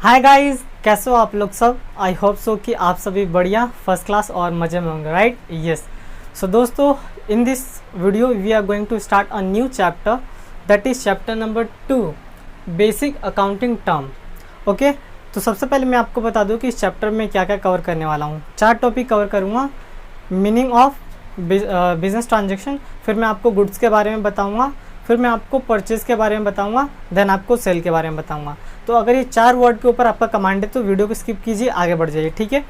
Hi guys, कैसे हो आप लोग सब। आई होप सो कि आप सभी बढ़िया फर्स्ट क्लास और मज़े में होंगे, राइट। यस। सो दोस्तों, in this video we are going to start a new chapter, that is chapter number 2, basic accounting term. Okay, तो सबसे पहले मैं आपको बता दूं कि इस चैप्टर में क्या क्या कवर करने वाला हूँ। 4 टॉपिक कवर करूँगा। मीनिंग ऑफ बिजनेस ट्रांजेक्शन, फिर मैं आपको गुड्स के बारे में बताऊँगा, फिर मैं आपको परचेज़ के बारे में बताऊंगा, देन आपको सेल के बारे में बताऊंगा। तो अगर ये 4 वर्ड के ऊपर आपका कमांड है तो वीडियो को स्किप कीजिए, आगे बढ़ जाइए, ठीक है।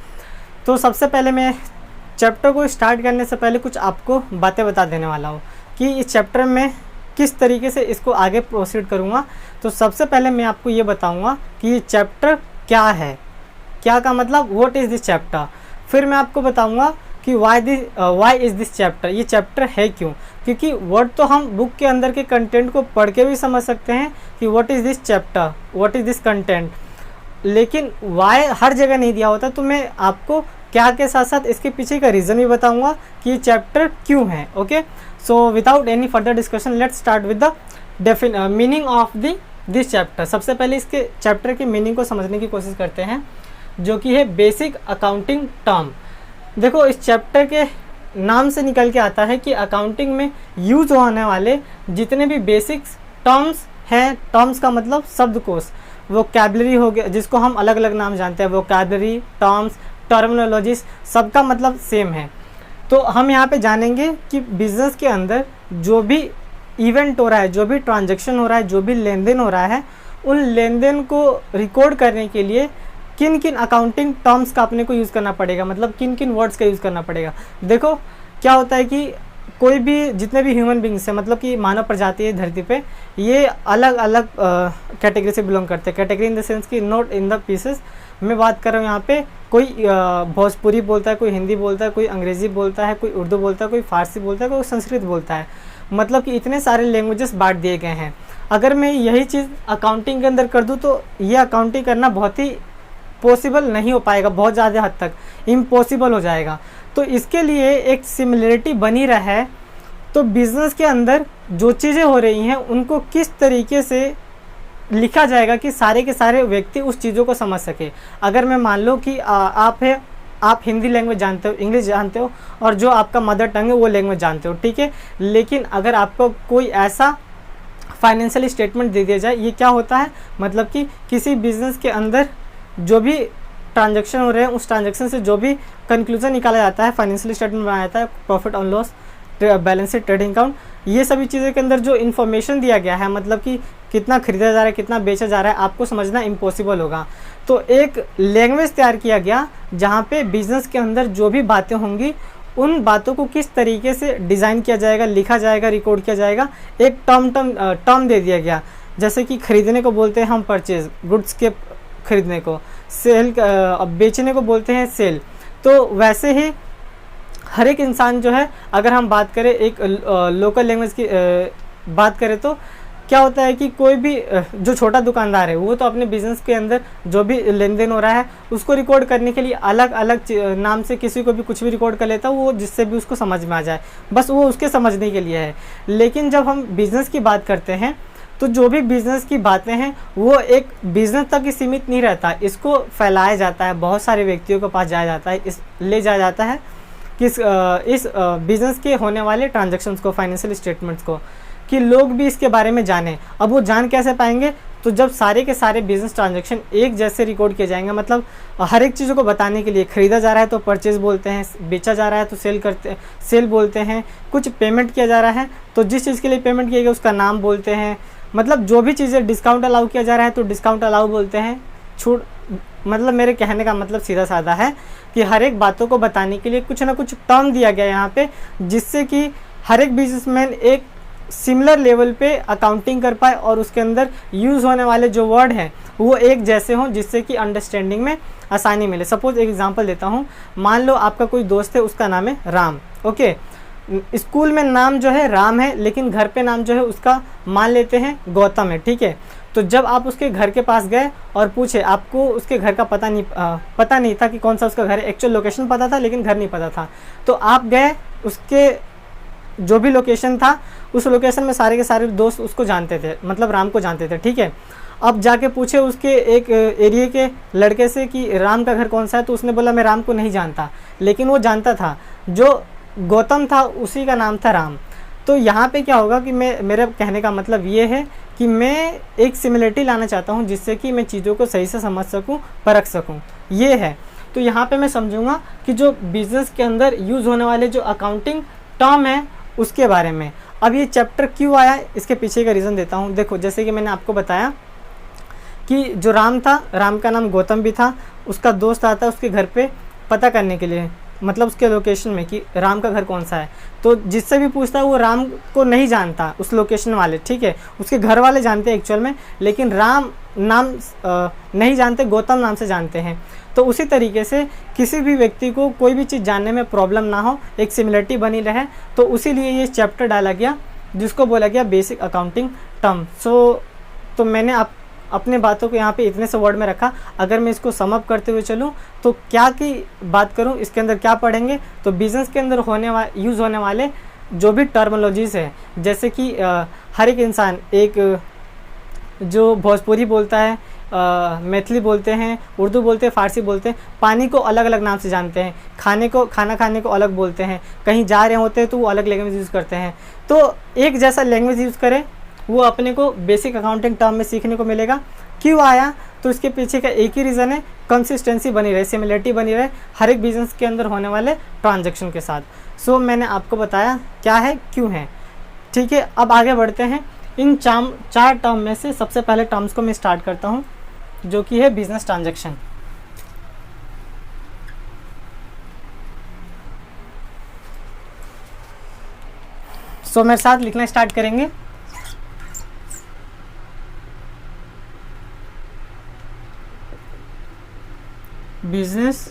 तो सबसे पहले मैं चैप्टर को स्टार्ट करने से पहले कुछ आपको बातें बता देने वाला हूँ कि इस चैप्टर में किस तरीके से इसको आगे प्रोसीड करूँगा। तो सबसे पहले मैं आपको ये बताऊँगा कि ये चैप्टर क्या है, क्या का मतलब व्हाट इज़ दिस चैप्टर। फिर मैं आपको बताऊँगा कि वाई इज़ दिस चैप्टर, ये चैप्टर है क्यों। क्योंकि वर्ड तो हम बुक के अंदर के कंटेंट को पढ़ के भी समझ सकते हैं कि what is this chapter, what is this content, लेकिन वाई हर जगह नहीं दिया होता। तो मैं आपको क्या के साथ साथ इसके पीछे का रीज़न भी बताऊंगा कि ये चैप्टर क्यों है। Okay, so without any further discussion let's start with the meaning of this chapter. सबसे पहले इसके चैप्टर के मीनिंग को समझने की कोशिश करते हैं, जो कि है बेसिक अकाउंटिंग टर्म। देखो, इस चैप्टर के नाम से निकल के आता है कि अकाउंटिंग में यूज होने वाले जितने भी बेसिक्स टर्म्स हैं, टर्म्स का मतलब शब्दकोश, वोकैबुलरी हो गया, जिसको हम अलग अलग नाम जानते हैं, वोकैबुलरी, टर्म्स, टर्मिनोलॉजीज, सबका मतलब सेम है। तो हम यहाँ पे जानेंगे कि बिजनेस के अंदर जो भी इवेंट हो रहा है, जो भी ट्रांजैक्शन हो रहा है, जो भी लेन देन हो रहा है, उन लेन देन को रिकॉर्ड करने के लिए किन किन अकाउंटिंग टर्म्स का अपने को यूज़ करना पड़ेगा, मतलब किन किन वर्ड्स का यूज़ करना पड़ेगा। देखो, क्या होता है कि कोई भी जितने भी ह्यूमन बींग्स हैं, मतलब कि मानव प्रजाति है धरती पे, ये अलग अलग कैटेगरी से बिलोंग करते हैं। कैटेगरी इन द सेंस कि नॉट इन द पीसेस। मैं बात कर रहा हूँ यहाँ पे, कोई भोजपुरी बोलता है, कोई हिंदी बोलता है, कोई अंग्रेज़ी बोलता है, कोई उर्दू बोलता है, कोई फारसी बोलता है, कोई संस्कृत बोलता है। मतलब कि इतने सारे लैंग्वेजेस बांट दिए गए हैं। अगर मैं यही चीज़ अकाउंटिंग के अंदर कर दूँ तो ये अकाउंटिंग करना बहुत ही पॉसिबल नहीं हो पाएगा, बहुत ज़्यादा हद तक इम्पॉसिबल हो जाएगा। तो इसके लिए एक सिमिलरिटी बनी रहे, तो बिज़नेस के अंदर जो चीज़ें हो रही हैं उनको किस तरीके से लिखा जाएगा कि सारे के सारे व्यक्ति उस चीज़ों को समझ सके। अगर मैं मान लो कि आप हिंदी लैंग्वेज जानते हो, इंग्लिश जानते हो, और जो आपका मदर टंग है वो लैंग्वेज जानते हो, ठीक है। लेकिन अगर आपको कोई ऐसा फाइनेंशियल स्टेटमेंट दे दिया जाए, ये क्या होता है, मतलब कि किसी बिज़नेस के अंदर जो भी ट्रांजैक्शन हो रहे हैं उस ट्रांजैक्शन से जो भी कंक्लूजन निकाला जाता है, फाइनेंशियल स्टेटमेंट बनाया जाता है, प्रॉफिट और loss, balance sheet, trading account, ये सभी चीज़ों के अंदर जो इन्फॉर्मेशन दिया गया है, मतलब कि कितना खरीदा जा रहा है, कितना बेचा जा रहा है, आपको समझना इम्पॉसिबल होगा। तो एक लैंग्वेज तैयार किया गया जहाँ पे बिजनेस के अंदर जो भी बातें होंगी उन बातों को किस तरीके से डिज़ाइन किया जाएगा, लिखा जाएगा, रिकॉर्ड किया जाएगा, एक टर्म दे दिया गया। जैसे कि खरीदने को बोलते हैं हम परचेज, गुड्स के खरीदने को, सेल बेचने को बोलते हैं सेल। तो वैसे ही हर एक इंसान जो है, अगर हम बात करें एक लोकल लैंग्वेज की बात करें, तो क्या होता है कि कोई भी जो छोटा दुकानदार है वो तो अपने बिजनेस के अंदर जो भी लेन देन हो रहा है उसको रिकॉर्ड करने के लिए अलग अलग नाम से किसी को भी कुछ भी रिकॉर्ड कर लेता है, वो जिससे भी उसको समझ में आ जाए, बस वो उसके समझने के लिए है। लेकिन जब हम बिज़नेस की बात करते हैं तो जो भी बिज़नेस की बातें हैं वो एक बिज़नेस तक ही सीमित नहीं रहता, इसको फैलाया जाता है, बहुत सारे व्यक्तियों के पास जाया जाता है, ले जाया जाता है किस इस बिज़नेस के होने वाले ट्रांजैक्शंस को, फाइनेंशियल स्टेटमेंट्स को, कि लोग भी इसके बारे में जानें। अब वो जान कैसे पाएंगे, तो जब सारे के सारे बिजनेस ट्रांजैक्शन एक जैसे रिकॉर्ड किए जाएंगे, मतलब हर एक चीज़ों को बताने के लिए, खरीदा जा रहा है तो परचेज बोलते हैं, बेचा जा रहा है तो सेल बोलते हैं, कुछ पेमेंट किया जा रहा है तो जिस चीज़ के लिए पेमेंट किया गया उसका नाम बोलते हैं, मतलब जो भी चीज़ें डिस्काउंट अलाउ किया जा रहा है तो डिस्काउंट अलाउ बोलते हैं, छूट, मतलब मेरे कहने का मतलब सीधा साधा है कि हर एक बातों को बताने के लिए कुछ ना कुछ टर्म दिया गया यहाँ पे, जिससे कि हर एक बिजनेसमैन एक सिमिलर लेवल पे अकाउंटिंग कर पाए और उसके अंदर यूज़ होने वाले जो वर्ड हैं वो एक जैसे हों, जिससे कि अंडरस्टैंडिंग में आसानी मिले। सपोज एक एग्जांपल देता हूँ, मान लो आपका कोई दोस्त है, उसका नाम है राम। ओके, स्कूल में नाम जो है राम है, लेकिन घर पे नाम जो है उसका मान लेते हैं गौतम है, ठीक है। तो जब आप उसके घर के पास गए और पूछे, आपको उसके घर का पता नहीं था कि कौन सा उसका घर है, एक्चुअल लोकेशन पता था लेकिन घर नहीं पता था, तो आप गए, उसके जो भी लोकेशन था उस लोकेशन में सारे के सारे दोस्त उसको जानते थे, मतलब राम को जानते थे, ठीक है। अब जाके पूछे उसके एक एरिया के लड़के से कि राम का घर कौन सा है, तो उसने बोला मैं राम को नहीं जानता, लेकिन वो जानता था, जो गौतम था उसी का नाम था राम। तो यहाँ पे क्या होगा कि मेरे कहने का मतलब ये है कि मैं एक सिमिलरिटी लाना चाहता हूँ जिससे कि मैं चीज़ों को सही से समझ सकूँ, परख सकूँ, ये है। तो यहाँ पे मैं समझूंगा कि जो बिज़नेस के अंदर यूज़ होने वाले जो अकाउंटिंग टर्म है उसके बारे में। अब ये चैप्टर क्यों आया, इसके पीछे का रीज़न देता हूँ। देखो, जैसे कि मैंने आपको बताया कि जो राम था, राम का नाम गौतम भी था, उसका दोस्त आता है उसके घर पे पता करने के लिए, मतलब उसके लोकेशन में कि राम का घर कौन सा है। तो जिससे भी पूछता है वो राम को नहीं जानता, उस लोकेशन वाले, ठीक है, उसके घर वाले जानते हैं एक्चुअल में, लेकिन राम नाम नहीं जानते, गौतम नाम से जानते हैं। तो उसी तरीके से किसी भी व्यक्ति को कोई भी चीज़ जानने में प्रॉब्लम ना हो, एक सिमिलरिटी बनी रहे, तो उसी लिए ये चैप्टर डाला गया जिसको बोला गया बेसिक अकाउंटिंग टर्म। तो मैंने अपने बातों को यहाँ पे इतने से वर्ड में रखा। अगर मैं इसको सम अप करते हुए चलूँ तो क्या की बात करूँ, इसके अंदर क्या पढ़ेंगे, तो बिज़नेस के अंदर यूज़ होने वाले जो भी टर्मिनोलॉजीज़ है, जैसे कि हर एक इंसान, एक जो भोजपुरी बोलता है, मैथिली बोलते हैं, उर्दू बोलते हैं, फ़ारसी बोलते हैं, पानी को अलग अलग नाम से जानते हैं, खाना खाने को अलग बोलते हैं, कहीं जा रहे होते हैं तो वो अलग लैंग्वेज यूज़ करते हैं। तो एक जैसा लैंग्वेज यूज़ करें वो अपने को बेसिक अकाउंटिंग टर्म में सीखने को मिलेगा। क्यों आया, तो इसके पीछे का एक ही रीज़न है, कंसिस्टेंसी बनी रहे, सिमिलरिटी बनी रहे हर एक बिजनेस के अंदर होने वाले ट्रांजैक्शन के साथ। मैंने आपको बताया क्या है, क्यों है, ठीक है। अब आगे बढ़ते हैं। इन 4 टर्म में से सबसे पहले टर्म्स को मैं स्टार्ट करता हूँ, जो कि है बिजनेस ट्रांजैक्शन। मेरे साथ लिखना स्टार्ट करेंगे। बिजनेस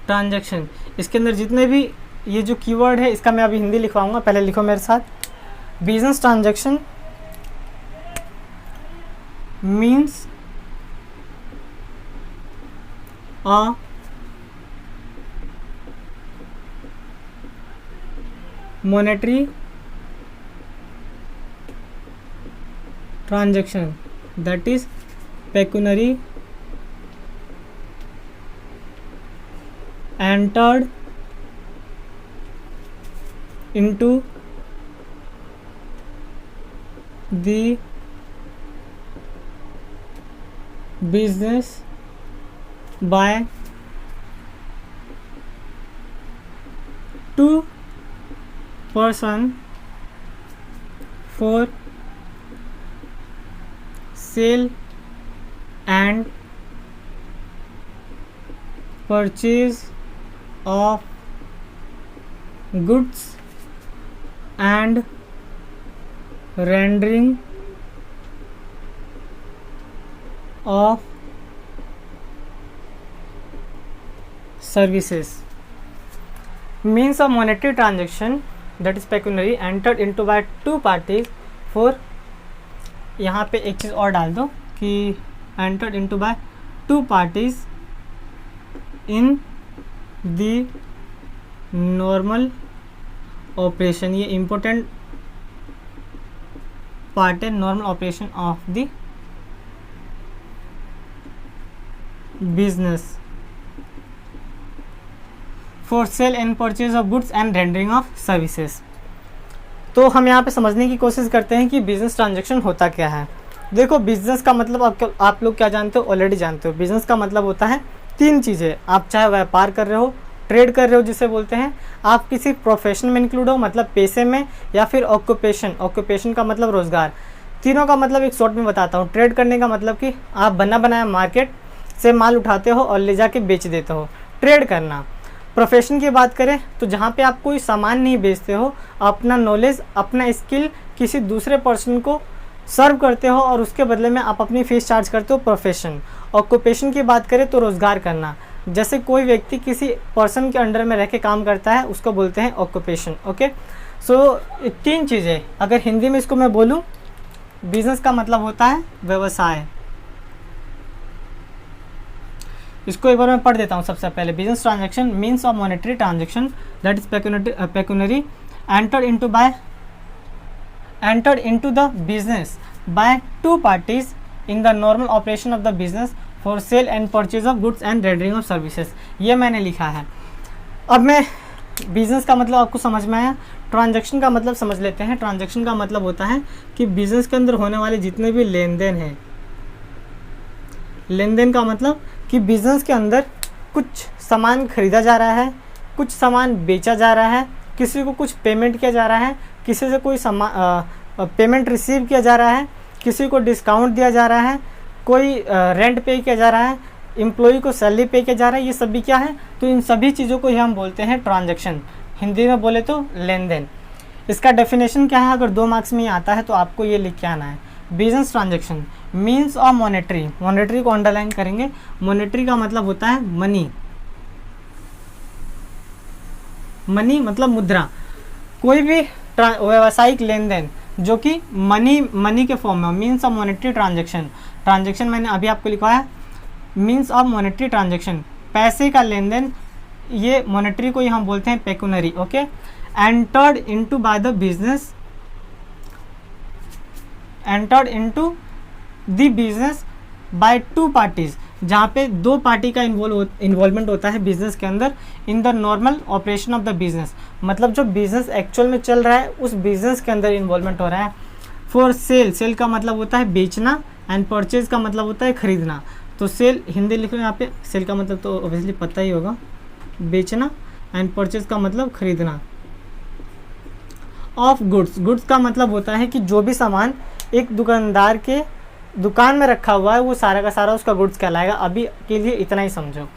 ट्रांजैक्शन, इसके अंदर जितने भी ये जो कीवर्ड है इसका मैं अभी हिंदी लिखवाऊंगा, पहले लिखो मेरे साथ। Business transaction means a monetary transaction, that is pecuniary, entered into the business by two person for sale and purchase of goods and rendering of services. Means of monetary transaction, that is pecuniary, entered into by two parties for, यहाँ पे एक चीज़ और डाल दो कि entered into by two parties in the normal operation, ये important part है, normal operation of the business for sale and purchase of goods and rendering of services। तो हम यहाँ पे समझने की कोशिश करते हैं कि बिजनेस ट्रांजैक्शन होता क्या है। देखो, बिजनेस का मतलब आप लोग क्या जानते हो, ऑलरेडी जानते हो। बिजनेस का मतलब होता है 3 चीज़ें। आप चाहे व्यापार कर रहे हो, ट्रेड कर रहे हो जिसे बोलते हैं, आप किसी प्रोफेशन में इंक्लूड हो मतलब पेशे में, या फिर ऑक्यूपेशन का मतलब रोज़गार। तीनों का मतलब एक शॉर्ट में बताता हूँ। ट्रेड करने का मतलब कि आप बना बनाया मार्केट से माल उठाते हो और ले जाके बेच देते हो, ट्रेड करना। प्रोफेशन की बात करें तो जहाँ पे आप कोई सामान नहीं बेचते हो, अपना नॉलेज, अपना स्किल किसी दूसरे पर्सन को सर्व करते हो और उसके बदले में आप अपनी फीस चार्ज करते हो, प्रोफेशन। ऑक्यूपेशन की बात करें तो रोज़गार करना, जैसे कोई व्यक्ति किसी पर्सन के अंडर में रह के काम करता है उसको बोलते हैं ऑक्यूपेशन। ओके, 3 चीज़ें अगर हिंदी में इसको मैं बोलूँ, बिजनेस का मतलब होता है व्यवसाय। इसको एक बार मैं पढ़ देता हूँ सबसे पहले। Business transaction means of monetary transaction that is pecuniary entered into bye entered into the business by two parties in the normal operation of the business for sale and purchase of goods and rendering of services। ये मैंने लिखा है। अब मैं business का मतलब आपको समझ में आया, ट्रांजैक्शन का मतलब समझ लेते हैं। ट्रांजैक्शन का मतलब होता है कि बिजनेस के अंदर होने वाले जितने भी लेन देन हैं, लेन देन का मतलब कि बिजनेस के अंदर कुछ सामान खरीदा जा रहा है, कुछ सामान बेचा जा रहा है, किसी को कुछ पेमेंट किया जा रहा है, किसी से कोई पेमेंट रिसीव किया जा रहा है, किसी को डिस्काउंट दिया जा रहा है, कोई रेंट पे किया जा रहा है, एम्प्लॉई को सैलरी पे किया जा रहा है। ये सभी क्या है? तो इन सभी चीज़ों को ही हम बोलते हैं ट्रांजैक्शन। हिंदी में बोले तो लेन देन। इसका डेफिनेशन क्या है? अगर 2 मार्क्स में ही आता है तो आपको ये लिख के आना है। Business transaction means of monetary, monetary को अंडरलाइन करेंगे। मॉनेटरी का मतलब होता है मनी, मनी मतलब मुद्रा। कोई भी व्यावसायिक लेन देन जो कि मनी के फॉर्म में, means of monetary transaction. Transaction मैंने अभी आपको लिखवाया है, मीन्स ऑफ मॉनेटरी ट्रांजैक्शन, पैसे का लेन देन। ये मॉनेटरी को ही हम बोलते हैं pecuniary. Okay, entered into by the business, entered into the business by two parties, जहाँ पे 2 पार्टी का इन्वॉल्वमेंट होता है बिजनेस के अंदर, इन the normal operation of the business. मतलब जो बिजनेस एक्चुअल में चल रहा है उस बिजनेस के अंदर इन्वॉल्वमेंट हो रहा है। फॉर सेल, सेल का मतलब होता है बेचना, एंड परचेज का मतलब होता है खरीदना। तो सेल हिंदी लिख रहे हैं यहाँ पे, सेल का मतलब तो ऑब्वियसली पता ही होगा, बेचना, एंड परचेज का मतलब खरीदना। ऑफ गुड्स, गुड्स का मतलब होता है कि जो भी सामान एक दुकानदार के दुकान में रखा हुआ है वो सारा का सारा उसका गुड्स कहलाएगा। अभी के लिए इतना ही समझो।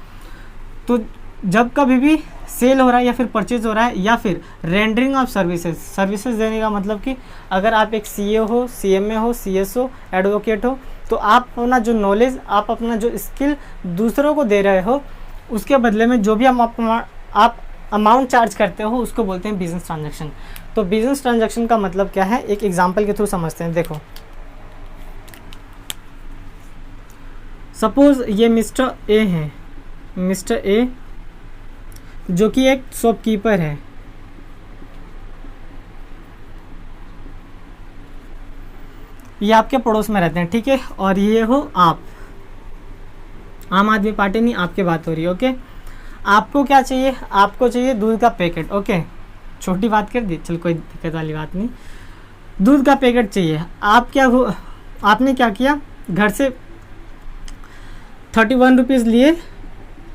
तो जब कभी भी सेल हो रहा है या फिर परचेज हो रहा है या फिर रेंडरिंग ऑफ सर्विसेज, सर्विसेज देने का मतलब कि अगर आप एक सीए हो, सीएमए हो, सीएसओ, एडवोकेट हो, तो आप अपना जो नॉलेज, आप अपना जो स्किल दूसरों को दे रहे हो, उसके बदले में जो भी आप अमाउंट चार्ज करते हो उसको बोलते हैं बिजनेस ट्रांजैक्शन। तो बिजनेस ट्रांजैक्शन का मतलब क्या है, एक एग्जाम्पल के थ्रू समझते हैं। देखो, सपोज ये मिस्टर ए है, मिस्टर ए जो कि एक शॉपकीपर है। ये आपके पड़ोस में रहते हैं, ठीक है, और ये हो आप, आम आदमी पार्टी नहीं, आपकी बात हो रही है। ओके, आपको क्या चाहिए? आपको चाहिए दूध का पैकेट। ओके, छोटी बात कर दी, चल कोई दिक्कत वाली बात नहीं, दूध का पैकेट चाहिए। आपने क्या किया, घर से 31 रुपीज़ लिए,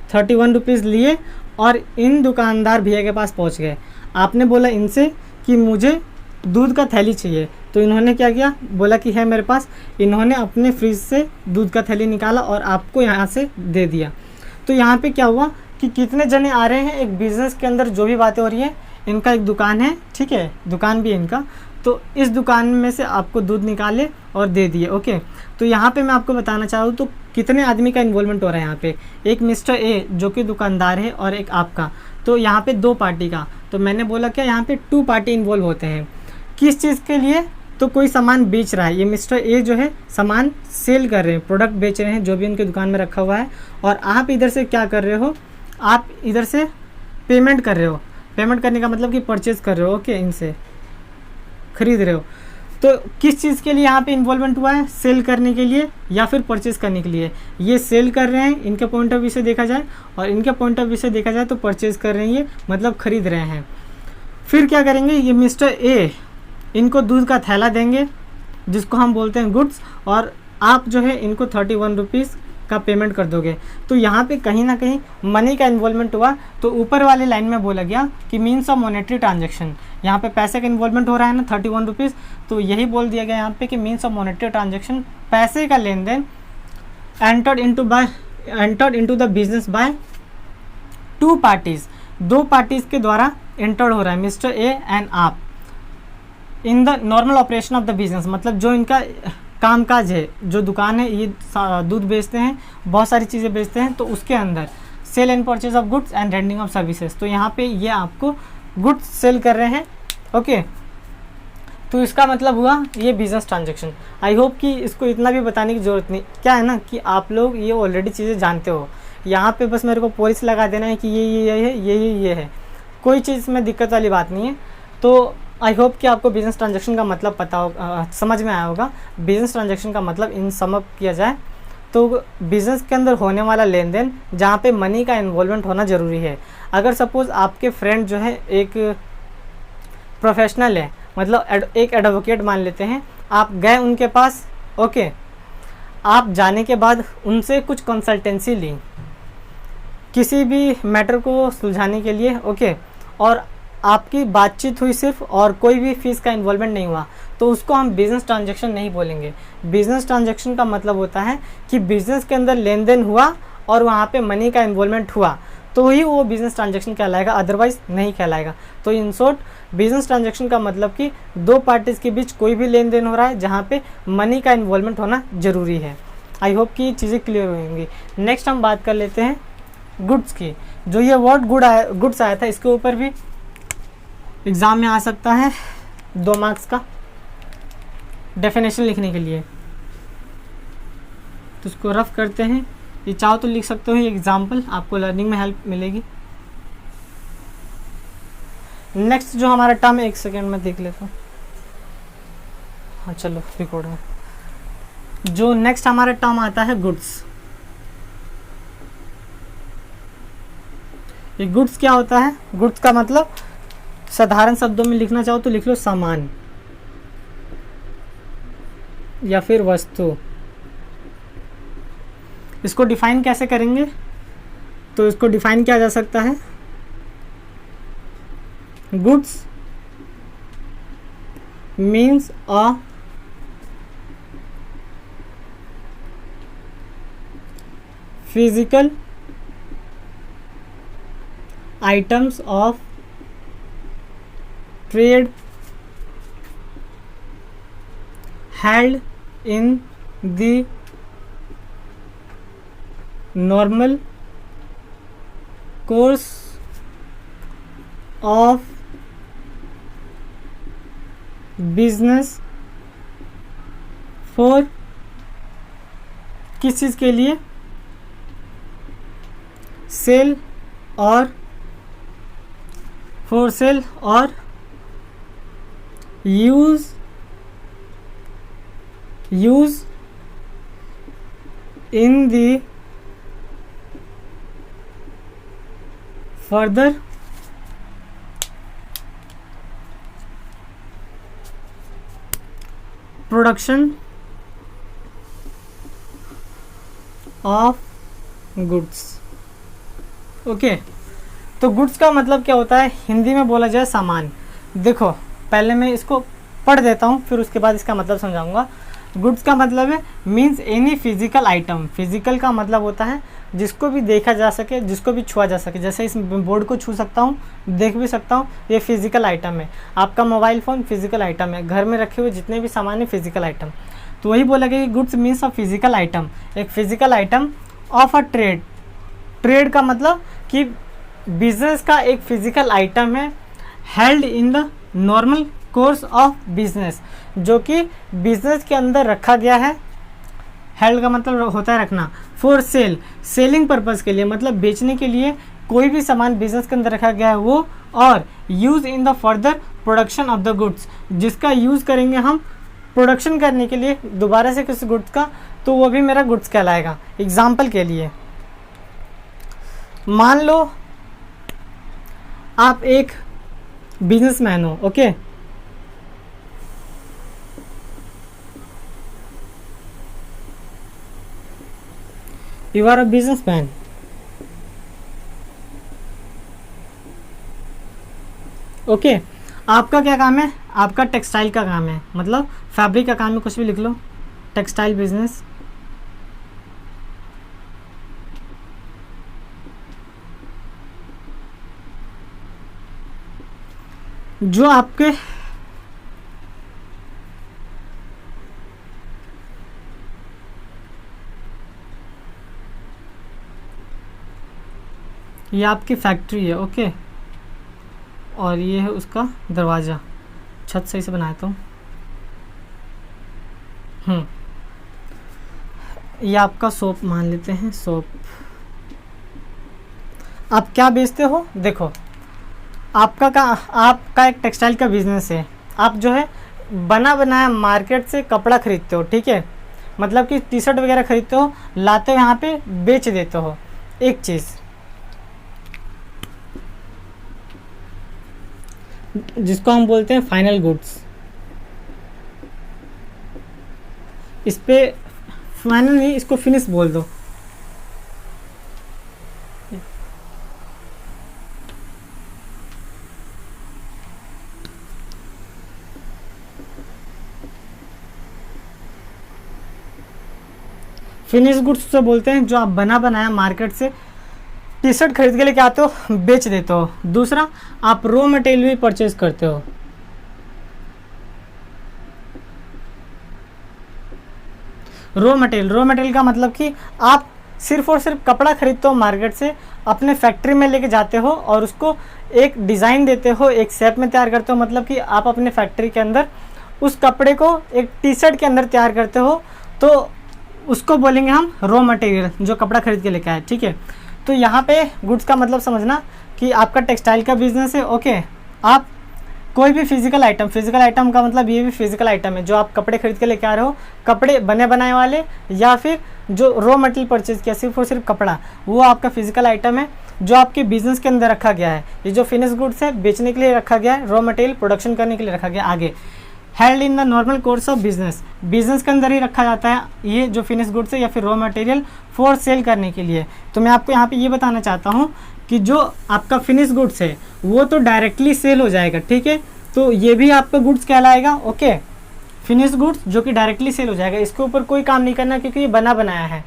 31 रुपीज़ लिए और इन दुकानदार भैया के पास पहुंच गए। आपने बोला इनसे कि मुझे दूध का थैली चाहिए, तो इन्होंने क्या किया, बोला कि है मेरे पास। इन्होंने अपने फ्रिज से दूध का थैली निकाला और आपको यहाँ से दे दिया। तो यहाँ पे क्या हुआ कि कितने जने आ रहे हैं, एक बिज़नेस के अंदर जो भी बातें हो रही है, इनका एक दुकान है, ठीक है, दुकान भी है इनका, तो इस दुकान में से आपको दूध निकाले और दे दिए। ओके, तो यहाँ पे मैं आपको बताना चाहूँ तो कितने आदमी का इन्वॉल्वमेंट हो रहा है यहाँ पे, एक मिस्टर ए जो कि दुकानदार है और एक आपका, तो यहाँ पे 2 पार्टी का। तो मैंने बोला क्या, यहाँ पे 2 पार्टी इन्वॉल्व होते हैं। किस चीज़ के लिए? तो कोई सामान बेच रहा है, ये मिस्टर ए जो है सामान सेल कर रहे हैं, प्रोडक्ट बेच रहे हैं जो भी उनके दुकान में रखा हुआ है, और आप इधर से क्या कर रहे हो, आप इधर से पेमेंट कर रहे हो। पेमेंट करने का मतलब कि परचेज कर रहे हो। ओके, इनसे खरीद रहे हो। तो किस चीज़ के लिए यहाँ पे इन्वॉल्वमेंट हुआ है, सेल करने के लिए या फिर परचेज करने के लिए? ये सेल कर रहे हैं इनके पॉइंट ऑफ व्यू से देखा जाए, और इनके पॉइंट ऑफ व्यू से देखा जाए तो परचेज कर रहे हैं, ये मतलब खरीद रहे हैं। फिर क्या करेंगे, ये मिस्टर ए इनको दूध का थैला देंगे जिसको हम बोलते हैं गुड्स, और आप जो है इनको 31 रुपीज़ का पेमेंट कर दोगे। तो यहाँ पे कहीं ना कहीं मनी का इन्वॉल्वमेंट हुआ। तो ऊपर वाले लाइन में बोला गया कि मीन्स ऑफ मॉनेटरी ट्रांजैक्शन, यहाँ पे पैसे का इन्वॉल्वमेंट हो रहा है ना, 31 रुपीज़, तो यही बोल दिया गया यहाँ पे कि मीन्स ऑफ मॉनेटरी ट्रांजैक्शन, पैसे का लेन देन, entered into the business by 2 parties, 2 parties के द्वारा एंटर्ड हो रहा है, मिस्टर ए एंड आप, इन the normal operation of the business. मतलब जो इनका कामकाज है, जो दुकान है, ये दूध बेचते हैं, बहुत सारी चीज़ें बेचते हैं, तो उसके अंदर sale and purchase of goods and rendering of services. तो यहाँ पे ये आपको गुड्स सेल कर रहे हैं। ओके, तो इसका मतलब हुआ ये बिजनेस ट्रांजैक्शन। आई होप कि इसको इतना भी बताने की ज़रूरत नहीं, क्या है ना कि आप लोग ये ऑलरेडी चीज़ें जानते हो। यहाँ पे बस मेरे को पॉलिश लगा देना है कि ये है, ये है, कोई चीज़ में दिक्कत वाली बात नहीं है। तो आई होप कि आपको बिजनेस ट्रांजैक्शन का मतलब पता हो, समझ में आया होगा। बिजनेस ट्रांजैक्शन का मतलब इन सम अप किया जाए तो बिजनेस के अंदर होने वाला लेन देन जहाँ पे मनी का इन्वॉल्वमेंट होना ज़रूरी है। अगर सपोज़ आपके फ्रेंड जो है एक प्रोफेशनल है, मतलब एक एडवोकेट मान लेते हैं, आप गए उनके पास, ओके, आप जाने के बाद उनसे कुछ कंसल्टेंसी ली किसी भी मैटर को सुलझाने के लिए, ओके, और आपकी बातचीत हुई सिर्फ और कोई भी फीस का इन्वॉल्वमेंट नहीं हुआ, तो उसको हम बिजनेस ट्रांजैक्शन नहीं बोलेंगे। बिजनेस ट्रांजैक्शन का मतलब होता है कि बिजनेस के अंदर लेन देन हुआ और वहाँ पे मनी का इन्वॉल्वमेंट हुआ तो ही वो बिजनेस ट्रांजैक्शन कहलाएगा, अदरवाइज नहीं कहलाएगा। तो इन शॉर्ट बिजनेस ट्रांजैक्शन का मतलब कि दो पार्टीज़ के बीच कोई भी लेन देन हो रहा है जहाँ पे मनी का इन्वॉल्वमेंट होना ज़रूरी है। आई होप कि चीज़ें क्लियर होंगी। नेक्स्ट हम बात कर लेते हैं गुड्स की। जो ये वर्ड गुड्स आया था, इसके ऊपर भी एग्ज़ाम में आ सकता है 2 मार्क्स का डेफिनेशन लिखने के लिए, तो उसको रफ करते हैं। ये चाहो तो लिख सकते हो, एग्जाम्पल, आपको लर्निंग में हेल्प मिलेगी। नेक्स्ट जो हमारा टर्म है, 1 सेकेंड में देख लेता हूँ। हाँ चलो रिकॉर्ड है। जो नेक्स्ट हमारा टर्म आता है गुड्स। ये गुड्स क्या होता है? गुड्स का मतलब साधारण शब्दों में लिखना चाहो तो लिख लो सामान या फिर वस्तु। इसको डिफाइन कैसे करेंगे? तो इसको डिफाइन किया जा सकता है, goods means a physical items of trade held in the normal course of business for किस चीज़ के लिए? सेल और फॉर सेल और use in the further production of goods. Okay, तो गुड्स का मतलब क्या होता है? हिंदी में बोला जाए सामान। देखो पहले मैं इसको पढ़ देता हूँ, फिर उसके बाद इसका मतलब समझाऊंगा। गुड्स का मतलब है means any physical item. Physical का मतलब होता है जिसको भी देखा जा सके, जिसको भी छुआ जा सके। जैसे इस बोर्ड को छू सकता हूँ, देख भी सकता हूँ, ये फिजिकल आइटम है। आपका मोबाइल फ़ोन फिजिकल आइटम है। घर में रखे हुए जितने भी सामान है फिजिकल आइटम। तो वही बोला गया कि goods means a physical item, एक physical item of a trade. Trade का मतलब कि बिजनेस का एक फिजिकल आइटम है, held in the normal course of business, जो कि बिजनेस के अंदर रखा गया है। हेल्ड का मतलब होता है रखना। फॉर सेल, सेलिंग पर्पज़ के लिए, मतलब बेचने के लिए कोई भी सामान बिजनेस के अंदर रखा गया है वो। और use in the further production of the goods, जिसका यूज़ करेंगे हम प्रोडक्शन करने के लिए दोबारा से किसी गुड्स का, तो वो भी मेरा गुड्स कहलाएगा। एग्जाम्पल के लिए मान लो आप एक बिजनेसमैन हो, okay, you are a businessman. Okay, आपका क्या काम है? आपका टेक्सटाइल का काम है, मतलब फैब्रिक का काम है, कुछ भी लिख लो, टेक्सटाइल बिजनेस। जो आपके ये आपकी फैक्ट्री है, ओके, और ये है उसका दरवाज़ा। छत सही से बनाया तो ये आपका शॉप मान लेते हैं, शॉप। आप क्या बेचते हो? देखो आपका एक टेक्सटाइल का बिजनेस है, आप जो है बना बनाया मार्केट से कपड़ा खरीदते हो, ठीक है, मतलब कि टी शर्ट वगैरह खरीदते हो, लाते हो यहाँ पे बेच देते हो। एक चीज़ जिसको हम बोलते हैं फाइनल गुड्स, इस पे फाइनल नहीं, इसको फिनिश बोल दो। फिनिश गुड्स से बोलते हैं जो आप बना बनाया मार्केट से टी शर्ट खरीद के लेके आते हो, बेच देते हो। दूसरा, आप रॉ मटेरियल भी परचेज करते हो। रॉ मटेरियल का मतलब कि आप सिर्फ और सिर्फ कपड़ा खरीदते हो मार्केट से, अपने फैक्ट्री में लेके जाते हो और उसको एक डिज़ाइन देते हो, एक शेप में तैयार करते हो। मतलब कि आप अपने फैक्ट्री के अंदर उस कपड़े को एक टी शर्ट के अंदर तैयार करते हो, तो उसको बोलेंगे हम रॉ मटेरियल, जो कपड़ा खरीद के लेके आए, ठीक है। तो यहाँ पे गुड्स का मतलब समझना कि आपका टेक्सटाइल का बिजनेस है, ओके। आप कोई भी फिजिकल आइटम का मतलब ये भी फिजिकल आइटम है जो आप कपड़े खरीद के लेके आ रहे हो, कपड़े बने बनाए वाले, या फिर जो रॉ मटेरियल परचेज किया सिर्फ और सिर्फ कपड़ा, वो आपका फिजिकल आइटम है जो आपके बिजनेस के अंदर रखा गया है। ये जो फिनिश गुड्स है बेचने के लिए रखा गया है, रॉ मटेरियल प्रोडक्शन करने के लिए रखा गया आगे। Held in the normal course of business के अंदर ही रखा जाता है ये जो फिनिश गुड्स है या फिर रॉ मटेरियल फॉर सेल करने के लिए। तो मैं आपको यहाँ पे ये बताना चाहता हूँ कि जो आपका फिनिश गुड्स है वो तो डायरेक्टली सेल हो जाएगा, ठीक है, तो ये भी आपका गुड्स कहलाएगा, ओके। फिनिश गुड्स जो कि डायरेक्टली सेल हो जाएगा, इसके ऊपर कोई काम नहीं करना क्योंकि ये बना बनाया है,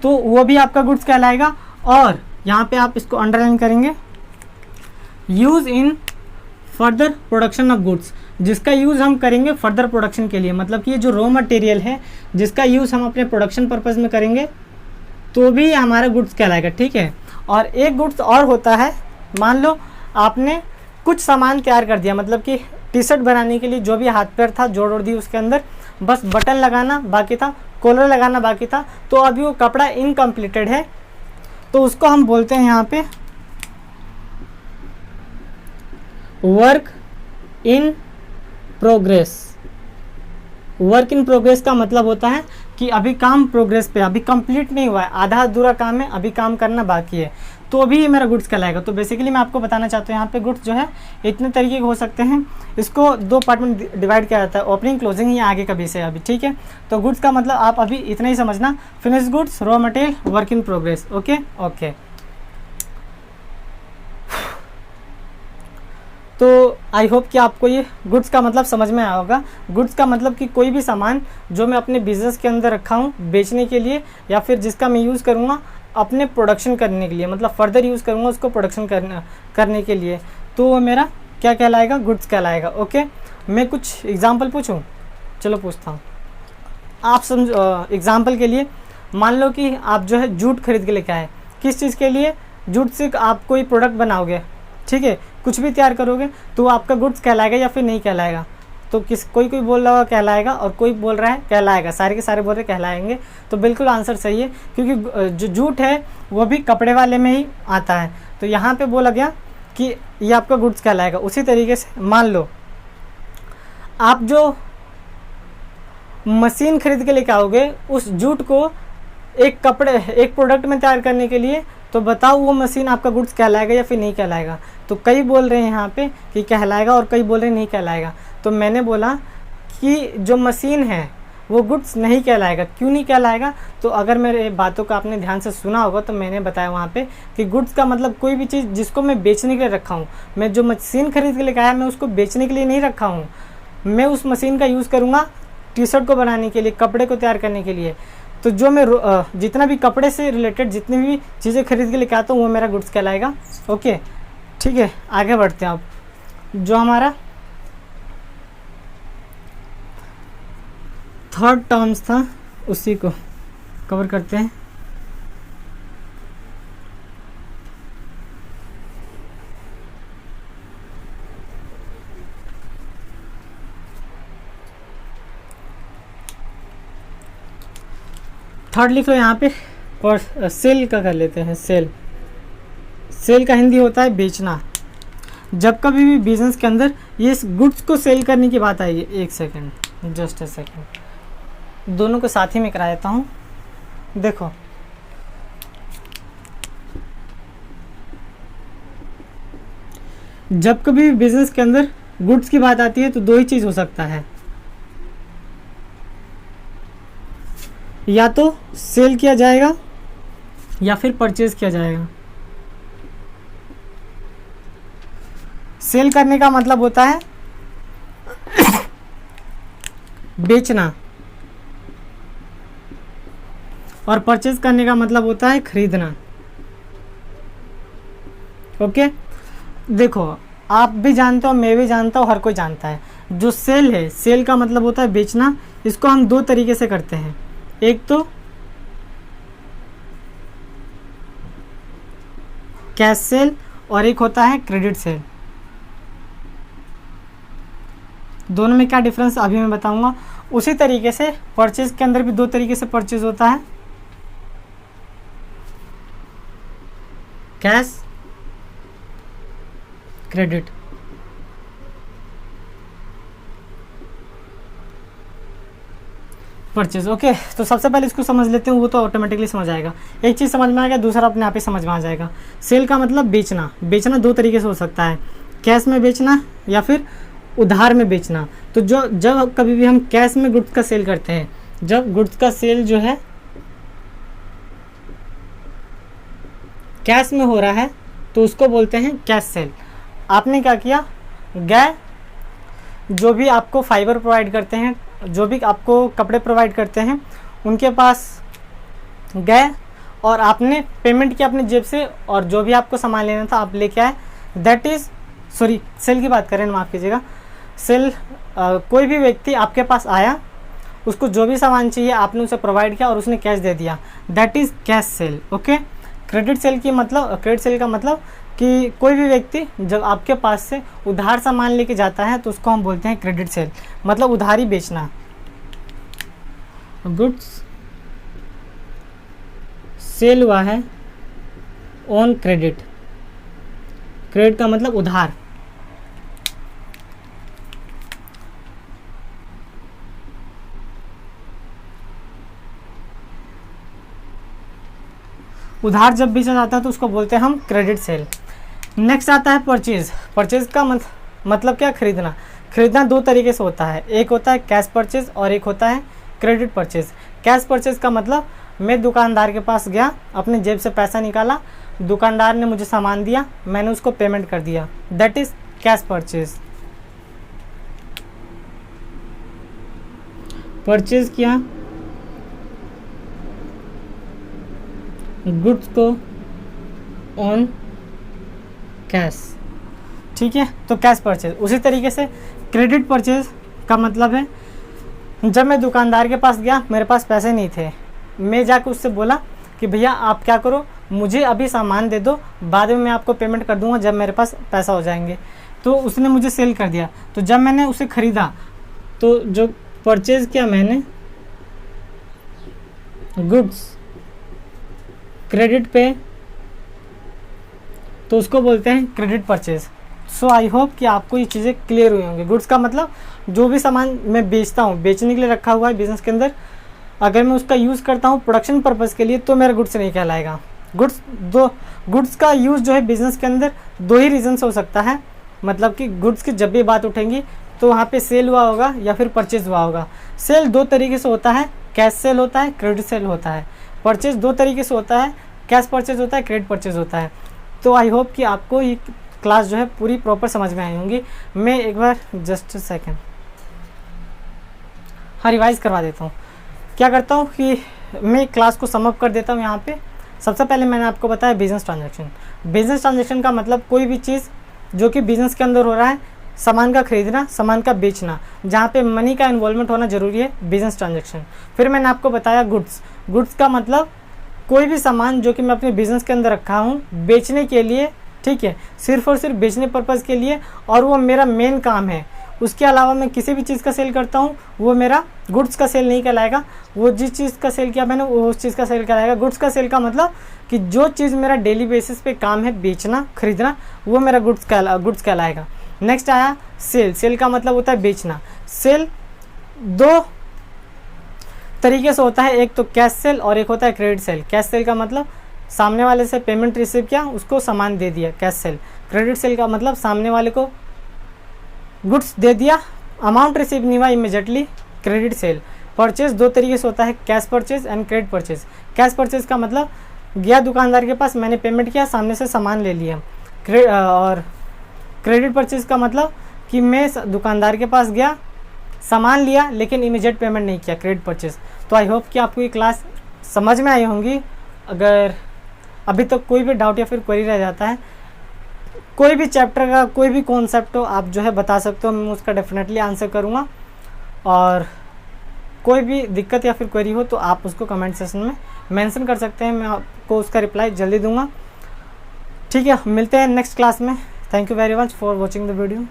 तो वो भी आपका गुड्स कहलाएगा। और यहाँ पे आप इसको अंडरलाइन करेंगे, use in further production of goods, जिसका यूज़ हम करेंगे फर्दर प्रोडक्शन के लिए। मतलब कि ये जो रॉ मटेरियल है जिसका यूज़ हम अपने प्रोडक्शन पर्पज़ में करेंगे तो भी हमारा गुड्स कहलाएगा, ठीक है। और एक गुड्स और होता है, मान लो आपने कुछ सामान तैयार कर दिया, मतलब कि टी शर्ट बनाने के लिए जो भी हाथ पैर था जोड़ दी उसके अंदर, बस बटन लगाना बाकी था, कॉलर लगाना बाकी था, तो अभी वो कपड़ा इनकम्प्लीटेड है, तो उसको हम बोलते हैं यहाँ पे work in progress. Work in progress का मतलब होता है कि अभी काम प्रोग्रेस पे, अभी कंप्लीट नहीं हुआ है, आधा अधूरा काम है, अभी काम करना बाकी है, तो अभी ये मेरा गुड्स कहलाएगा। तो बेसिकली मैं आपको बताना चाहता हूँ यहाँ पे गुड्स जो है इतने तरीके के हो सकते हैं, इसको दो पार्ट में डिवाइड किया जाता है, ओपनिंग क्लोजिंग, ही आगे का विषय अभी, ठीक है। तो गुड्स का मतलब आप अभी इतना ही समझना, finish goods, raw material, work in progress, okay okay. तो आई होप कि आपको ये गुड्स का मतलब समझ में आया होगा। गुड्स का मतलब कि कोई भी सामान जो मैं अपने बिजनेस के अंदर रखा हूँ बेचने के लिए, या फिर जिसका मैं यूज़ करूँगा अपने प्रोडक्शन करने के लिए, मतलब फर्दर यूज़ करूँगा उसको प्रोडक्शन करने के लिए, तो वो मेरा क्या कहलाएगा, गुड्स कहलाएगा, ओके। मैं कुछ एग्जाम्पल पूछूँ, चलो पूछता हूँ, आप समझो। एग्ज़ाम्पल के लिए मान लो कि आप जो है जूट खरीद के लेके आए, किस चीज़ के लिए, जूट से आप कोई प्रोडक्ट बनाओगे, ठीक है, कुछ भी तैयार करोगे, तो आपका गुड्स कहलाएगा या फिर नहीं कहलाएगा। तो कोई बोल रहा होगा कहलाएगा और कोई बोल रहा है कहलाएगा, सारे के सारे बोल रहे कहलाएंगे, तो बिल्कुल आंसर सही है, क्योंकि जो जूट है वो भी कपड़े वाले में ही आता है, तो यहाँ पे बोला गया कि ये आपका गुड्स कहलाएगा। उसी तरीके से मान लो आप जो मशीन खरीद के लेके आओगे उस जूट को एक प्रोडक्ट में तैयार करने के लिए, तो बताओ वो मशीन आपका गुड्स कहलाएगा या फिर नहीं कहलाएगा। तो कई बोल रहे हैं यहाँ पे कि कहलाएगा और कई बोल रहे हैं नहीं कहलाएगा। तो मैंने बोला कि जो मशीन है वो गुड्स नहीं कहलाएगा। क्यों नहीं कहलाएगा, तो अगर मेरे बातों को आपने ध्यान से सुना होगा तो मैंने बताया वहाँ पे कि गुड्स का मतलब कोई भी चीज़ जिसको मैं बेचने के लिए रखा हूँ। मैं जो मशीन खरीद के लेके आया मैं उसको बेचने के लिए नहीं रखा हूँ, मैं उस मशीन का यूज़ करूँगा टी शर्ट को बनाने के लिए, कपड़े को तैयार करने के लिए। तो जो मैं जितना भी कपड़े से रिलेटेड जितनी भी चीज़ें खरीद के लेके आता हूँ वो मेरा गुड्स कहलाएगा, ओके ठीक है। आगे बढ़ते हैं। अब जो हमारा थर्ड टर्म्स था उसी को कवर करते हैं। थर्ड लिख लो यहाँ पे, और सेल का कर लेते हैं। सेल का हिंदी होता है बेचना। जब कभी भी बिजनेस के अंदर ये गुड्स को सेल करने की बात आएगी, एक सेकेंड, जस्ट ए सेकेंड, दोनों को साथ ही में करा देता हूँ। देखो जब कभी भी बिजनेस के अंदर गुड्स की बात आती है तो दो ही चीज़ हो सकता है, या तो सेल किया जाएगा या फिर परचेज किया जाएगा। सेल करने का मतलब होता है बेचना, और परचेज करने का मतलब होता है खरीदना। ओके, देखो आप भी जानते हो, मैं भी जानता हूँ, हर कोई जानता है, जो सेल है, सेल का मतलब होता है बेचना। इसको हम दो तरीके से करते हैं, एक तो कैश सेल और एक होता है क्रेडिट सेल। दोनों में क्या डिफरेंस अभी मैं बताऊंगा। उसी तरीके से परचेज के अंदर भी दो तरीके से परचेज होता है, कैश, क्रेडिट। परचेज। ओके, तो सबसे पहले इसको समझ लेते हैं, वो तो ऑटोमेटिकली समझ आएगा। एक चीज़ समझ में आ गया, दूसरा अपने आप ही समझ में आ जाएगा। सेल का मतलब बेचना। बेचना दो तरीके से हो सकता है, कैश में बेचना या फिर उधार में बेचना। तो जब कभी भी हम कैश में गुड्स का सेल करते हैं, जब गुड्स का सेल जो है कैश में हो रहा है तो उसको बोलते हैं कैश सेल। आपने क्या किया, गए जो भी आपको फाइबर प्रोवाइड करते हैं, जो भी आपको कपड़े प्रोवाइड करते हैं, उनके पास गए और आपने पेमेंट किया अपनी जेब से, और जो भी आपको सामान लेना था आप लेके आए। दैट इज़, सॉरी, सेल की बात करें, माफ़ कीजिएगा। सेल कोई भी व्यक्ति आपके पास आया, उसको जो भी सामान चाहिए आपने उसे प्रोवाइड किया और उसने कैश दे दिया, that is cash cell. Okay, credit sale का मतलब कि कोई भी व्यक्ति जब आपके पास से उधार सामान लेके जाता है तो उसको हम बोलते हैं क्रेडिट सेल, मतलब उधारी बेचना। गुड्स सेल हुआ है ऑन क्रेडिट। क्रेडिट का मतलब उधार। उधार जब बेचा जाता है तो उसको बोलते हैं हम क्रेडिट सेल। नेक्स्ट आता है परचेज। परचेज का मतलब क्या, खरीदना। खरीदना दो तरीके से होता है, एक होता है कैश परचेज और एक होता है क्रेडिट परचेज। कैश परचेज का मतलब मैं दुकानदार के पास गया, अपने जेब से पैसा निकाला, दुकानदार ने मुझे सामान दिया, मैंने उसको पेमेंट कर दिया, that is cash purchase. Purchase किया गुड्स को ऑन कैश, ठीक है, तो कैश परचेज। उसी तरीके से क्रेडिट परचेज का मतलब है जब मैं दुकानदार के पास गया, मेरे पास पैसे नहीं थे, मैं जाकर उससे बोला कि भैया आप क्या करो, मुझे अभी सामान दे दो, बाद में मैं आपको पेमेंट कर दूंगा जब मेरे पास पैसा हो जाएंगे। तो उसने मुझे सेल कर दिया। तो जब मैंने उसे ख़रीदा तो जो परचेज किया मैंने गुड्स क्रेडिट पे, तो उसको बोलते हैं credit purchase. So I hope कि आपको ये चीज़ें क्लियर हुई होंगी। गुड्स का मतलब जो भी सामान मैं बेचता हूँ, बेचने के लिए रखा हुआ है बिज़नेस के अंदर, अगर मैं उसका यूज़ करता हूँ प्रोडक्शन पर्पज़ के लिए तो मेरा गुड्स नहीं कहलाएगा। गुड्स का यूज़ जो है बिज़नेस के अंदर दो ही रीज़न से हो सकता है, मतलब कि गुड्स की जब भी बात उठेंगी तो वहाँ पे सेल हुआ होगा या फिर परचेज हुआ होगा। सेल दो तरीके से होता है, कैश सेल होता है, क्रेडिट सेल होता है। परचेज दो तरीके से होता है, कैश परचेज होता है, क्रेडिट परचेज होता है। तो आई होप कि आपको ये क्लास जो है पूरी प्रॉपर समझ में आई होंगी। मैं एक बार जस्ट सेकेंड रिवाइज़ करवा देता हूँ। क्या करता हूँ कि मैं क्लास को समअप कर देता हूँ यहाँ पे। सबसे पहले मैंने आपको बताया बिजनेस ट्रांजैक्शन। बिजनेस ट्रांजैक्शन का मतलब कोई भी चीज़ जो कि बिजनेस के अंदर हो रहा है, सामान का खरीदना, सामान का बेचना, जहाँ पे मनी का इन्वॉल्वमेंट होना जरूरी है, बिजनेस ट्रांजैक्शन। फिर मैंने आपको बताया गुड्स का मतलब कोई भी सामान जो कि मैं अपने बिजनेस के अंदर रखा हूँ बेचने के लिए, ठीक है, सिर्फ और सिर्फ बेचने पर्पज़ के लिए, और वो मेरा मेन काम है, उसके अलावा मैं किसी भी चीज़ का सेल करता हूँ वो मेरा गुड्स का सेल नहीं कहलाएगा। वो जिस चीज़ का सेल किया मैंने वो उस चीज़ का सेल कहलाएगा। गुड्स का सेल का मतलब कि जो चीज़ मेरा डेली बेसिस पे काम है बेचना खरीदना, वो मेरा गुड्स कहलाएगा। नेक्स्ट आया सेल। सेल का मतलब होता है बेचना। सेल दो तरीके से होता है, एक तो कैश सेल और एक होता है क्रेडिट सेल। कैश सेल का मतलब सामने वाले से पेमेंट रिसीव किया, उसको सामान दे दिया, कैश सेल। क्रेडिट सेल का मतलब सामने वाले को गुड्स दे दिया, अमाउंट रिसीव नहीं हुआ इमीडिएटली, क्रेडिट सेल। परचेज दो तरीके से होता है, cash purchase and credit purchase. Cash purchase का मतलब गया दुकानदार के पास, मैंने पेमेंट किया, सामने से सामान ले लिया। और क्रेडिट परचेज का मतलब कि मैं दुकानदार के पास गया, सामान लिया, लेकिन इमीडिएट पेमेंट नहीं किया, क्रेडिट परचेज। तो आई होप कि आपको ये क्लास समझ में आई होंगी। अगर अभी तक कोई भी डाउट या फिर क्वेरी रह जाता है, कोई भी चैप्टर का कोई भी कॉन्सेप्ट हो, आप जो है बता सकते हो, मैं उसका डेफिनेटली आंसर करूँगा। और कोई भी दिक्कत या फिर क्वेरी हो तो आप उसको कमेंट सेक्शन में मेंशन कर सकते हैं, मैं आपको उसका रिप्लाई जल्दी दूंगा। ठीक है, मिलते हैं नेक्स्ट क्लास में। Thank you very much for watching the video.